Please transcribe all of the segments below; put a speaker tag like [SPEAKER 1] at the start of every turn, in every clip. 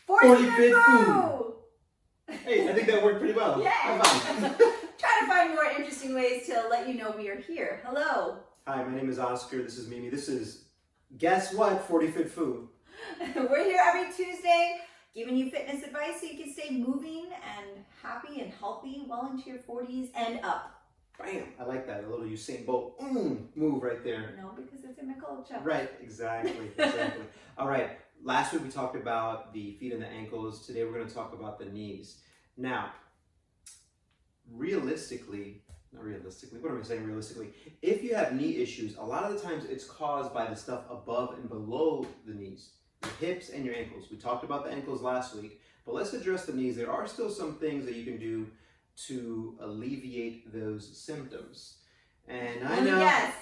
[SPEAKER 1] 45th food. Hey, I think that worked pretty well.
[SPEAKER 2] Yeah.
[SPEAKER 1] Trying
[SPEAKER 2] to find more interesting ways to let you know we are here. Hello.
[SPEAKER 1] Hi, my name is Oscar. This is Mimi. This is, guess what, 45th food.
[SPEAKER 2] We're here every Tuesday giving you fitness advice so you can stay moving and happy and healthy well into your 40s and up.
[SPEAKER 1] Bam! I like that. A little Usain Bolt move right there.
[SPEAKER 2] No, because it's in my culture.
[SPEAKER 1] Right, exactly. All right, last week we talked about the feet and the ankles. Today we're going to talk about the knees. Now, not realistically, what am I saying realistically? If you have knee issues, a lot of the times it's caused by the stuff above and below the knees, the hips and your ankles. We talked about the ankles last week, but let's address the knees. There are still some things that you can do to alleviate those symptoms. And I know...
[SPEAKER 2] Yes.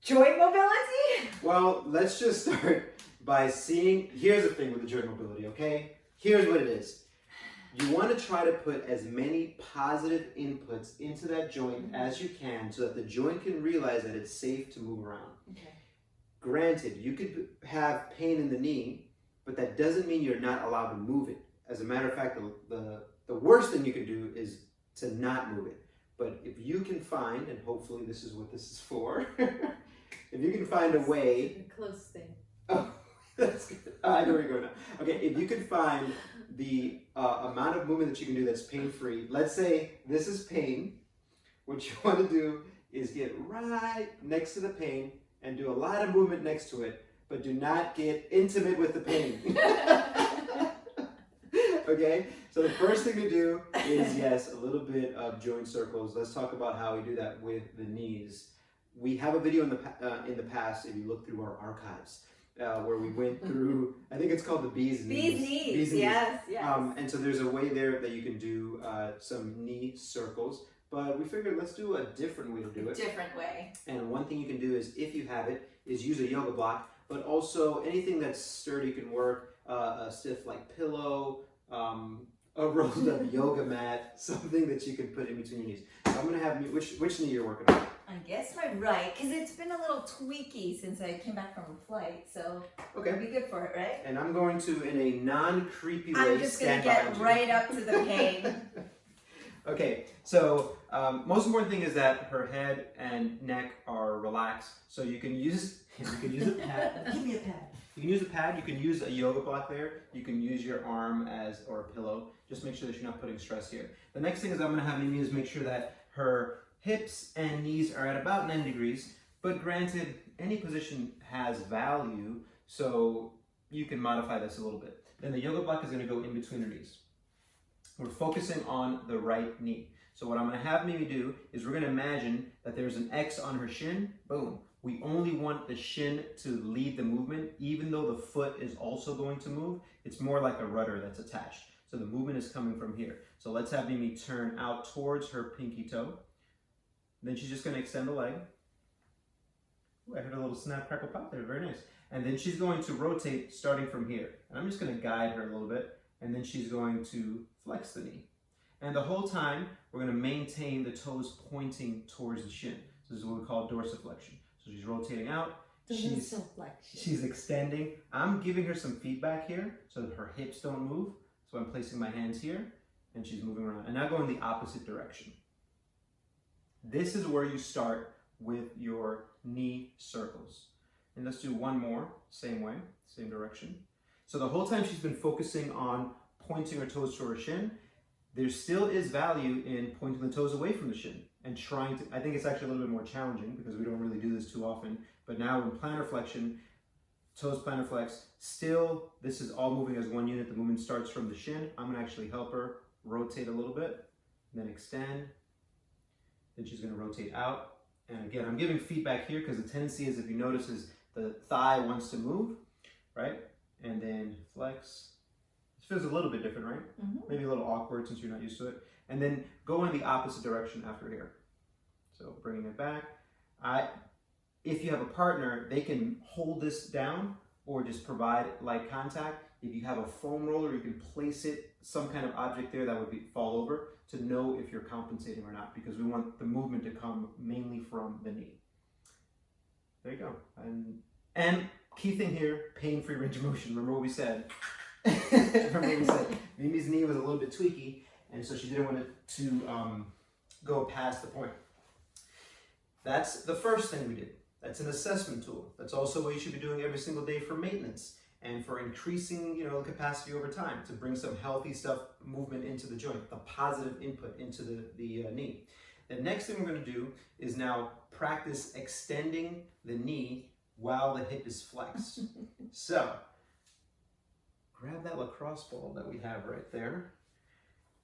[SPEAKER 2] Joint mobility?
[SPEAKER 1] Well, let's just start by seeing... Here's the thing with the joint mobility, okay? Here's what it is. You want to try to put as many positive inputs into that joint as you can so that the joint can realize that it's safe to move around.
[SPEAKER 2] Okay.
[SPEAKER 1] Granted, you could have pain in the knee, but that doesn't mean you're not allowed to move it. As a matter of fact, the worst thing you can do is to not move it. But if you can find, and hopefully this is what this is for, if you can find a way...
[SPEAKER 2] The close thing.
[SPEAKER 1] Oh, that's good. I know where you're going now. Okay, if you can find the amount of movement that you can do that's pain-free, let's say this is pain, what you want to do is get right next to the pain and do a lot of movement next to it, but do not get intimate with the pain. Okay, so the first thing to do is, yes, a little bit of joint circles. Let's talk about how we do that with the knees. We have a video in the past, if you look through our archives, where we went through, I think it's called the bee's knees.
[SPEAKER 2] Bee's knees, yes.
[SPEAKER 1] And so there's a way there that you can do some knee circles, but we figured let's do a different way to do it.
[SPEAKER 2] Different way.
[SPEAKER 1] And one thing you can do is, if you have it, is use a yoga block, but also anything that's sturdy can work, a stiff like pillow, a rolled up yoga mat, something that you can put in between your knees. So I'm gonna have you, which knee you're working on?
[SPEAKER 2] I guess my right, because it's been a little tweaky since I came back from a flight, so
[SPEAKER 1] okay,
[SPEAKER 2] it'll be good for it, right?
[SPEAKER 1] And I'm going to, in a non-creepy way,
[SPEAKER 2] I'm just gonna get right up to the pain.
[SPEAKER 1] Okay, so most important thing is that her head and neck are relaxed, so you can use a pad. Give me a pad. You can use a pad, you can use a yoga block there, you can use your arm or a pillow. Just make sure that you're not putting stress here. The next thing is I'm going to have Mimi is make sure that her hips and knees are at about 90 degrees, but granted, any position has value, so you can modify this a little bit. Then the yoga block is going to go in between her knees. We're focusing on the right knee. So what I'm going to have Mimi do is we're going to imagine that there's an X on her shin, boom. We only want the shin to lead the movement, even though the foot is also going to move. It's more like a rudder that's attached. So the movement is coming from here. So let's have Mimi turn out towards her pinky toe. Then she's just going to extend the leg. Ooh, I heard a little snap, crackle, pop there. Very nice. And then she's going to rotate starting from here. And I'm just going to guide her a little bit. And then she's going to flex the knee. And the whole time, we're going to maintain the toes pointing towards the shin. So this is what we call dorsiflexion. So she's rotating out, she's extending. I'm giving her some feedback here so that her hips don't move. So I'm placing my hands here and she's moving around. And now go in the opposite direction. This is where you start with your knee circles. And let's do one more, same way, same direction. So the whole time she's been focusing on pointing her toes to her shin. There still is value in pointing the toes away from the shin and trying to, I think it's actually a little bit more challenging because we don't really do this too often, but now in plantar flexion, toes plantar flex, still this is all moving as one unit. The movement starts from the shin. I'm gonna actually help her rotate a little bit, then extend, then she's gonna rotate out. And again, I'm giving feedback here because the tendency is, if you notice, is the thigh wants to move, right? And then flex. This feels a little bit different, right? Maybe a little awkward since you're not used to it. And then go in the opposite direction after here. So bringing it back. If you have a partner, they can hold this down or just provide light contact. If you have a foam roller, you can place it, some kind of object there that would fall over to know if you're compensating or not, because we want the movement to come mainly from the knee. There you go. And Key thing here, pain-free range of motion. Remember what we said? Remember what we said? Mimi's knee was a little bit tweaky, and so she didn't want it to go past the point. That's the first thing we did. That's an assessment tool. That's also what you should be doing every single day for maintenance and for increasing, the capacity over time to bring some healthy movement into the joint, the positive input into the knee. The next thing we're going to do is now practice extending the knee while the hip is flexed. So, grab that lacrosse ball that we have right there.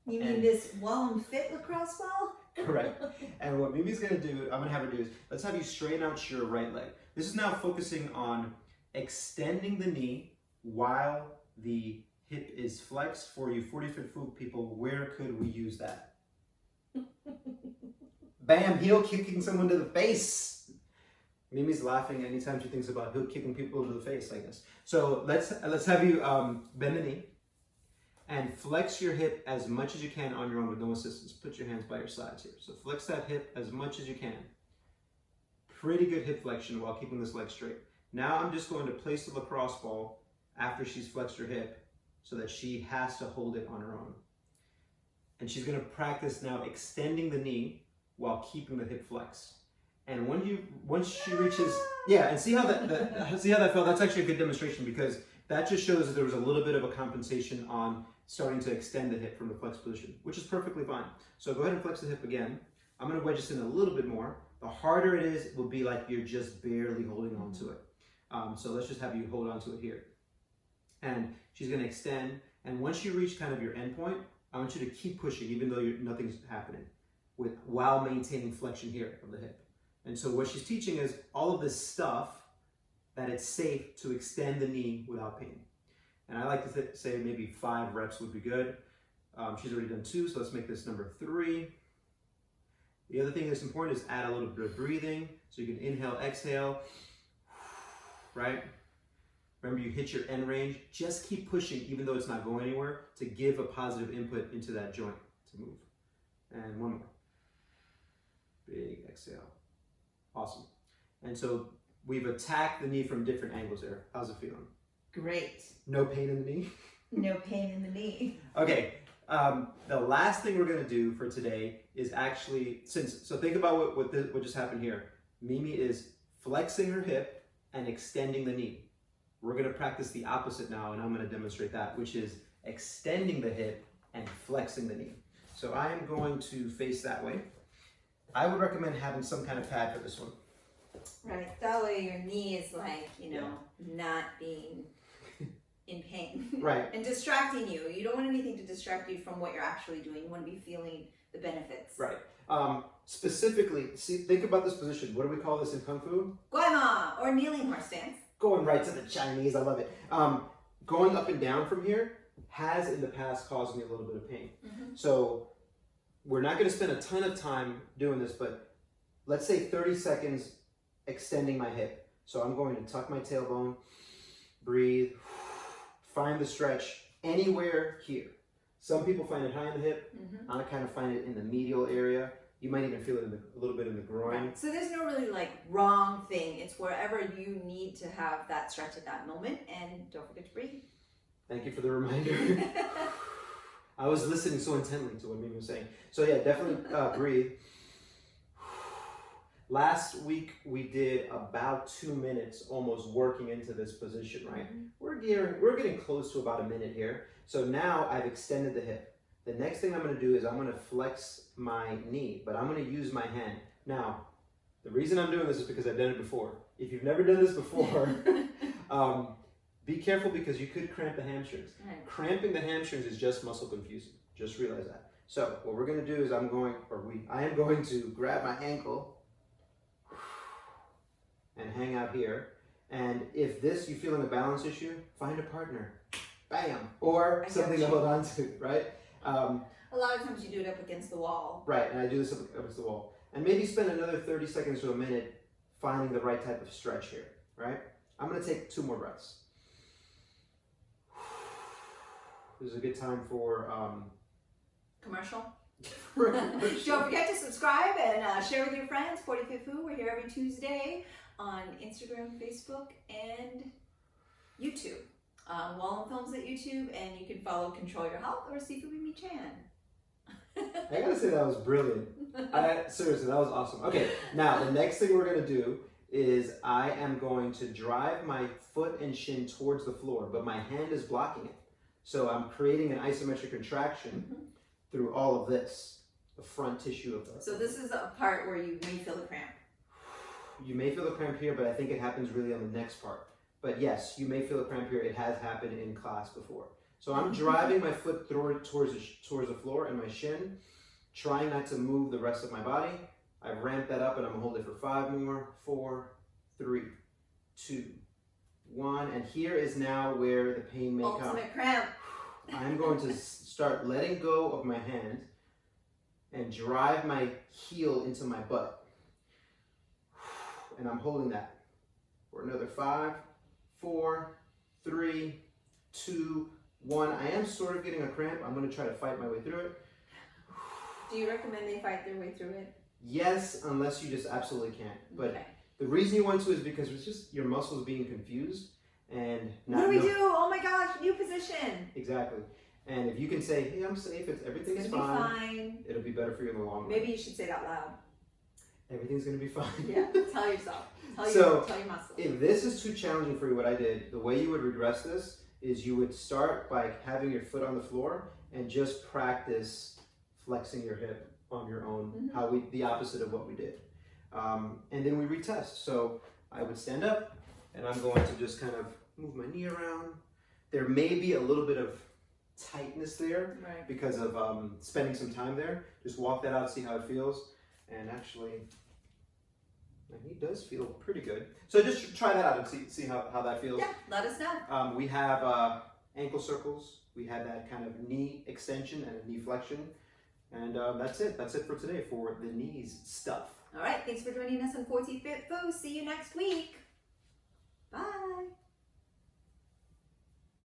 [SPEAKER 2] You mean this Wallem Fit lacrosse ball?
[SPEAKER 1] Correct. And what Mimi's going to do, I'm going to have her do is, let's have you straighten out your right leg. This is now focusing on extending the knee while the hip is flexed. For you 40-foot food people, where could we use that? Bam, heel kicking someone to the face. Mimi's laughing anytime she thinks about heel kicking people to the face, I guess. So let's have you bend the knee and flex your hip as much as you can on your own with no assistance. Put your hands by your sides here. So flex that hip as much as you can. Pretty good hip flexion while keeping this leg straight. Now I'm just going to place the lacrosse ball after she's flexed her hip so that she has to hold it on her own. And she's going to practice now extending the knee while keeping the hip flexed. And once she reaches, and see how that felt. That's actually a good demonstration because that just shows that there was a little bit of a compensation on starting to extend the hip from the flexed position, which is perfectly fine. So go ahead and flex the hip again. I'm going to wedge this in a little bit more. The harder it is, it will be like you're just barely holding on to it. So let's just have you hold on to it here. And she's going to extend. And once you reach kind of your end point, I want you to keep pushing even though nothing's happening while maintaining flexion here of the hip. And so what she's teaching is all of this stuff that it's safe to extend the knee without pain. And I like to say maybe 5 reps would be good. She's already done 2, so let's make this number 3. The other thing that's important is add a little bit of breathing. So you can inhale, exhale, right? Remember, you hit your end range. Just keep pushing even though it's not going anywhere to give a positive input into that joint to move. And one more. Big exhale. Awesome. And so we've attacked the knee from different angles there. How's it feeling?
[SPEAKER 2] Great.
[SPEAKER 1] No pain in the knee?
[SPEAKER 2] No pain in the knee.
[SPEAKER 1] Okay. The last thing we're going to do for today is actually, so think about what just happened here. Mimi is flexing her hip and extending the knee. We're going to practice the opposite now, and I'm going to demonstrate that, which is extending the hip and flexing the knee. So I am going to face that way. I would recommend having some kind of pad for this one.
[SPEAKER 2] Right, that way your knee is like, not being in pain.
[SPEAKER 1] Right.
[SPEAKER 2] And distracting you. You don't want anything to distract you from what you're actually doing. You want to be feeling the benefits.
[SPEAKER 1] Right. Specifically, think about this position. What do we call this in Kung Fu?
[SPEAKER 2] Guaima, or kneeling horse stance.
[SPEAKER 1] Going right to the Chinese, I love it. Going up and down from here has in the past caused me a little bit of pain. Mm-hmm. So we're not going to spend a ton of time doing this, but let's say 30 seconds extending my hip. So I'm going to tuck my tailbone, breathe, find the stretch anywhere here. Some people find it high in the hip. Mm-hmm. I kind of find it in the medial area. You might even feel it a little bit in the groin.
[SPEAKER 2] Right. So there's no really wrong thing. It's wherever you need to have that stretch at that moment. And don't forget to breathe.
[SPEAKER 1] Thank you for the reminder. I was listening so intently to what Mimi was saying. So yeah, definitely breathe. Last week we did about 2 minutes almost working into this position, right? Mm-hmm. We're getting close to about a minute here. So now I've extended the hip. The next thing I'm going to do is I'm going to flex my knee, but I'm going to use my hand. Now, the reason I'm doing this is because I've done it before. If you've never done this before, be careful because you could cramp the hamstrings. Right. Cramping the hamstrings is just muscle confusing. Just realize that. So what we're going to do is I am going to grab my ankle and hang out here. And if you feeling a balance issue, find a partner. Bam! Or something to hold on to, right?
[SPEAKER 2] A lot of times you do it up against the wall.
[SPEAKER 1] Right, and I do this up against the wall. And maybe spend another 30 seconds to a minute finding the right type of stretch here, right? I'm going to take 2 more breaths. This is a good time for...
[SPEAKER 2] commercial? Don't forget to subscribe and share with your friends. 45th Fu, we're here every Tuesday. on Instagram, Facebook, and YouTube. Wallen Films at YouTube, and you can follow Control Your Health or Sifu Mimi Chan.
[SPEAKER 1] I gotta say that was brilliant. Seriously, that was awesome. Okay, now the next thing we're gonna do is I am going to drive my foot and shin towards the floor, but my hand is blocking it. So I'm creating an isometric contraction through all of this, the front tissue of the.
[SPEAKER 2] So this is a part where you may feel the cramp.
[SPEAKER 1] You may feel the cramp here, but I think it happens really on the next part. But yes, you may feel the cramp here. It has happened in class before. So I'm driving my foot towards the floor and my shin, trying not to move the rest of my body. I ramp that up and I'm gonna hold it for 5 more, 4, 3, 2, 1. And here is now where the pain may come.
[SPEAKER 2] Ultimate cramp.
[SPEAKER 1] I'm going to start letting go of my hand and drive my heel into my butt. And I'm holding that for another 5, 4, 3, 2, 1. I am sort of getting a cramp. I'm going to try to fight my way through it.
[SPEAKER 2] Do you recommend they fight their way through it?
[SPEAKER 1] Yes, unless you just absolutely can't. But
[SPEAKER 2] okay.
[SPEAKER 1] The reason you want to is because it's just your muscles being confused and not.
[SPEAKER 2] What do we do? Oh my gosh, new position.
[SPEAKER 1] Exactly. And if you can say, "Hey, I'm safe. Everything's fine," it'll be better for you in the long run.
[SPEAKER 2] Maybe you should say it out loud.
[SPEAKER 1] Everything's gonna be fine.
[SPEAKER 2] Yeah, tell yourself. Tell your muscles.
[SPEAKER 1] If this is too challenging for you, what I did, the way you would regress this is you would start by having your foot on the floor and just practice flexing your hip on your own, the opposite of what we did. And then we retest. So I would stand up and I'm going to just kind of move my knee around. There may be a little bit of tightness there because of spending some time there. Just walk that out, see how it feels. And actually, my knee does feel pretty good. So just try that out and see how that feels.
[SPEAKER 2] Yeah, let us know.
[SPEAKER 1] We have ankle circles. We had that kind of knee extension and a knee flexion. And that's it. That's it for today for the knees stuff.
[SPEAKER 2] All right. Thanks for joining us on 40 Fit Fo. See you next week.